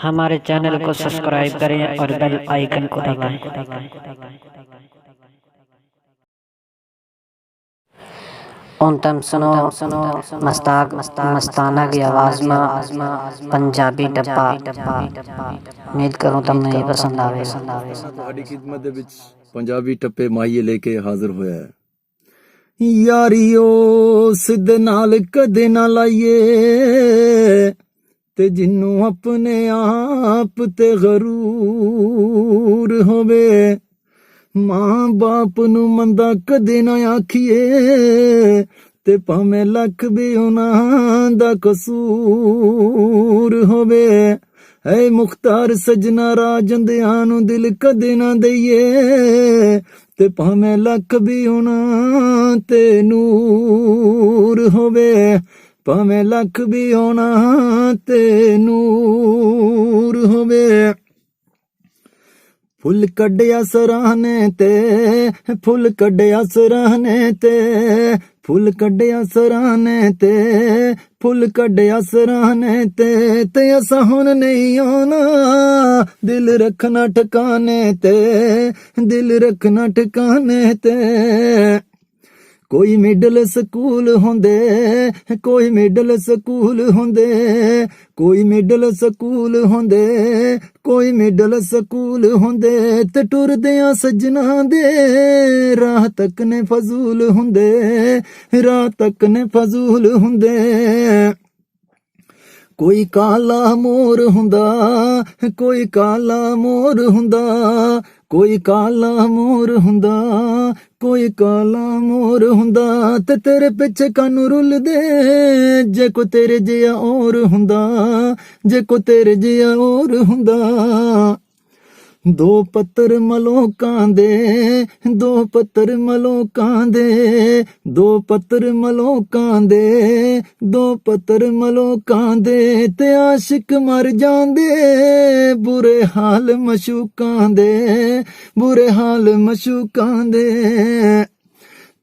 हमारे चैनल को सब्सक्राइब करें और बेल आइकन को दबाएं। तुम सुनो मस्ताक मस्ताना की आवाज़ में पंजाबी टप्पा। उम्मीद करूँ तुमने ये पसंद आवे। ਤੁਹਾਡੀ ਖidmat ਦੇ ਵਿੱਚ ਪੰਜਾਬੀ ਟੱਪੇ ਮਾਹੀਏ ਲੈ ਕੇ ਹਾਜ਼ਰ ਹੋਇਆ ਹੈ। ਯਾਰੀਓ ਸਿੱਧੇ ਨਾਲ ਕਦੇ ਨਾ ਲਾਈਏ ਤੇ ਜਿੰਨੂੰ ਆਪਣੇ ਆਪ ਤੇ ਗਰੂਰ ਹੋਵੇ, ਮਾਂ ਬਾਪ ਨੂੰ ਮੰਦਾ ਕਦੇ ਨਾ ਆਖੀਏ ਤੇ ਭਾਵੇਂ ਲੱਖ ਵੀ ਉਹਨਾਂ ਦਾ ਕਸੂਰ ਹੋਵੇ। ਐ ਮੁਖਤਾਰ ਸਜਣਾ ਰਾਜੰਦਿਆਂ ਨੂੰ ਦਿਲ ਕਦੇ ਨਾ ਦਈਏ ਤੇ ਭਾਵੇਂ ਲੱਖ ਵੀ ਉਹਨਾਂ ਤੇ ਨੂਰ ਹੋਵੇ, ਭਾਵੇਂ ਲੱਖ ਵੀ ਉਹਨਾਂ ਤੇ ਨੂਰ ਹੋਵੇ। ਫੁੱਲ ਕੱਢਿਆ ਸਰਾਹਨੇ ਤੇ, ਫੁੱਲ ਕੱਢਿਆ ਸਰਾਹਨੇ ਤੇ, ਫੁੱਲ ਕੱਢਿਆ ਸਰਾਹਨੇ ਤੇ, ਫੁੱਲ ਕੱਢਿਆ ਸਰਾਹਨੇ ਤੇ ਅਸਾਂ ਹੁਣ ਨਹੀਂ ਆਉਣਾ ਦਿਲ ਰੱਖਣਾ ਠਿਕਾਣੇ ਤੇ, ਦਿਲ ਰੱਖਣਾ ਠਿਕਾਣੇ ਤੇ। ਕੋਈ ਮਿਡਲ ਸਕੂਲ ਹੁੰਦੇ, ਕੋਈ ਮਿਡਲ ਸਕੂਲ ਹੁੰਦੇ, ਕੋਈ ਮਿਡਲ ਸਕੂਲ ਹੁੰਦੇ, ਕੋਈ ਮਿਡਲ ਸਕੂਲ ਹੁੰਦੇ ਤੇ ਟੁਰਦਿਆਂ ਸੱਜਣਾ ਦੇ ਰਾਹ ਤੱਕ ਨੇ ਫਜ਼ੂਲ ਹੁੰਦੇ, ਰਾਹ ਤੱਕ ਨੇ ਫਜ਼ੂਲ ਹੁੰਦੇ। ਕੋਈ ਕਾਲਾ ਮੋਰ ਹੁੰਦਾ, ਕੋਈ ਕਾਲਾ ਮੋਰ ਹੁੰਦਾ, ਕੋਈ ਕਾਲਾ ਮੋਰ ਹੁੰਦਾ, ਕੋਈ ਕਾਲਾ ਮੋਰ ਹੁੰਦਾ ਤੇ ਤੇਰੇ ਪਿੱਛੇ ਕੰਨ ਰੁੱਲਦੇ ਜੇ ਕੋ ਤੇਰੇ ਜਿਹਾ ਔਰ ਹੁੰਦਾ, ਜੇ ਕੋ ਤੇਰੇ ਜਿਹਾ ਔਰ ਹੁੰਦਾ। ਦੋ ਪੱਤਰ ਮਲੋਕਾਂ ਦੇ, ਦੋ ਪੱਤਰ ਮਲੋਕਾਂ ਦੇ, ਦੋ ਪੱਤਰ ਮਲੋਕਾਂ ਦੇ, ਦੋ ਪੱਤਰ ਮਲੋਕਾਂ ਦੇ ਤੇ ਆਸ਼ਿਕ ਮਰ ਜਾਂਦੇ ਬੁਰੇ ਹਾਲ ਮਸ਼ੂਕਾਂ ਦੇ, ਬੁਰੇ ਹਾਲ ਮਸ਼ੂਕਾਂ ਦੇ।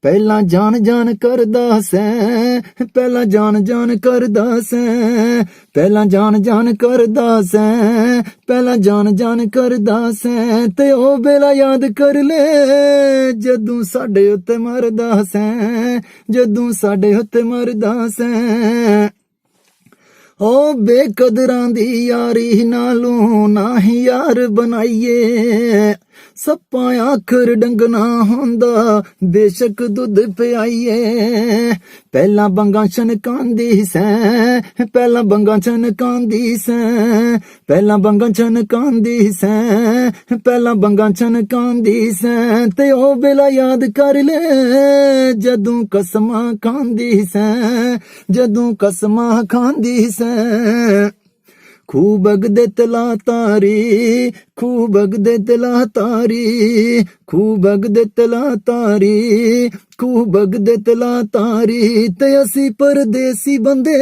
ਪਹਿਲਾਂ ਜਾਨ ਜਾਨ ਕਰਦਾ ਸੈਂ, ਪਹਿਲਾਂ ਜਾਨ ਜਾਨ ਕਰਦਾ ਸੈਂ, ਪਹਿਲਾਂ ਜਾਨ ਜਾਨ ਕਰਦਾ ਸੈਂ, ਪਹਿਲਾਂ ਜਾਨ ਜਾਨ ਕਰਦਾ ਸੈਂ ਤੇ ਉਹ ਵੇਲਾ ਯਾਦ ਕਰ ਲੈ ਜਦੋਂ ਸਾਡੇ ਉੱਤੇ ਮਰਦਾ ਸੈਂ, ਜਦੋਂ ਸਾਡੇ ਉੱਤੇ ਮਰਦਾ ਸੈਂ। ਉਹ ਬੇਕਦਰਾਂ ਦੀ ਯਾਰੀ ਨਾਲੋਂ ਨਾ ਹੀ ਯਾਰ ਬਣਾਈਏ, ਸੱਪਾਂ ਆਖਰ ਡੰਗਣਾ ਹੁੰਦਾ ਬੇਸ਼ੱਕ ਦੁੱਧ ਪਿਆਈਏ। ਪਹਿਲਾਂ ਬੰਗਾਂ ਛਨਕਾਂਦੀ ਸੈਂ, ਪਹਿਲਾਂ ਬੰਗਾਂ ਛਨਕਾਂਦੀ ਸੈਂ, ਪਹਿਲਾਂ ਬੰਗਾਂ ਛਨਕਾਂਦੀ ਸੈਂ, ਪਹਿਲਾਂ ਬੰਗਾਂ ਛਨਕਾਂਦੀ ਸੈਂ ਤੇ ਉਹ ਵੇਲਾ ਯਾਦ ਕਰ ਲੈ ਜਦੋਂ ਕਸਮਾਂ ਖਾਂਦੀ ਸੈਂ, ਜਦੋਂ ਕਸਮਾਂ ਖਾਂਦੀ ਸੈਂ। ਖੂਬ ਅਗਦੇ ਤਲਾ ਤਾਰੀ, ਖੂਬ ਅਗਦੇ ਤਲਾ ਤਾਰੀ, ਖੂਬ ਅਗਦੇ ਤਲਾ ਤਾਰੀ, ਖੂਬ ਅਗਦੇ ਤਲਾ ਤਾਰੀ ਤੇ ਅਸੀਂ ਪਰਦੇਸੀ ਬੰਦੇ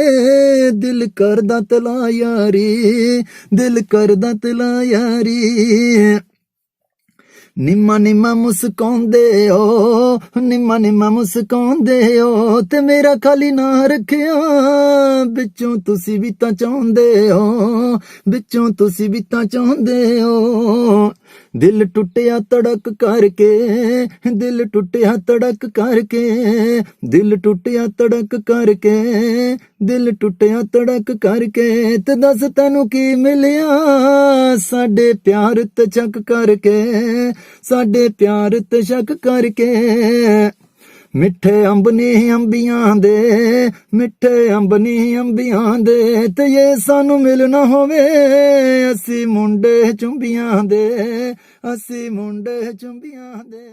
ਦਿਲ ਕਰਦਾ ਤਲਾ ਯਾਰੀ, ਦਿਲ ਕਰਦਾ ਤਲਾ ਯਾਰੀ। ਨਿੰਮਾ ਨਿੰਮਾ ਮੁਸਕਾਉਂਦੇ ਓ, ਨਿੰਮਾ ਨਿੰਮਾ ਮੁਸਕਾਉਂਦੇ ਓ ਤੇ ਮੇਰਾ ਖਾਲੀ ਨਾ ਰੱਖਿਆ ਵਿੱਚੋਂ ਤੁਸੀਂ ਵੀ ਤਾਂ ਚਾਹੁੰਦੇ ਓ, ਵਿੱਚੋਂ ਤੁਸੀਂ ਵੀ ਤਾਂ ਚਾਹੁੰਦੇ ਓ। ਦਿਲ ਟੁੱਟਿਆ ਤੜਕ ਕਰਕੇ, ਦਿਲ ਟੁੱਟਿਆ ਤੜਕ ਕਰਕੇ, ਦਿਲ ਟੁੱਟਿਆ ਤੜਕ ਕਰਕੇ, ਦਿਲ ਟੁੱਟਿਆ ਤੜਕ ਕਰਕੇ ਤੇ ਦੱਸ ਤੈਨੂੰ ਕੀ ਮਿਲਿਆ ਸਾਡੇ ਪਿਆਰ ਤੇ ਸ਼ੱਕ ਕਰਕੇ, ਸਾਡੇ ਪਿਆਰ ਤੇ ਸ਼ੱਕ ਕਰਕੇ। ਮਿੱਠੇ ਅੰਬ ਨੀ ਅੰਬੀਆਂ ਦੇ, ਮਿੱਠੇ ਅੰਬ ਨੀ ਅੰਬੀਆਂ ਦੇ ਤੇ ਇਹ ਸਾਨੂੰ ਮਿਲਣਾ ਹੋਵੇ ਅਸੀਂ ਮੁੰਡੇ ਚੁੰਬੀਆਂ ਦੇ, ਅਸੀਂ ਮੁੰਡੇ ਚੁੰਬੀਆਂ ਦੇ।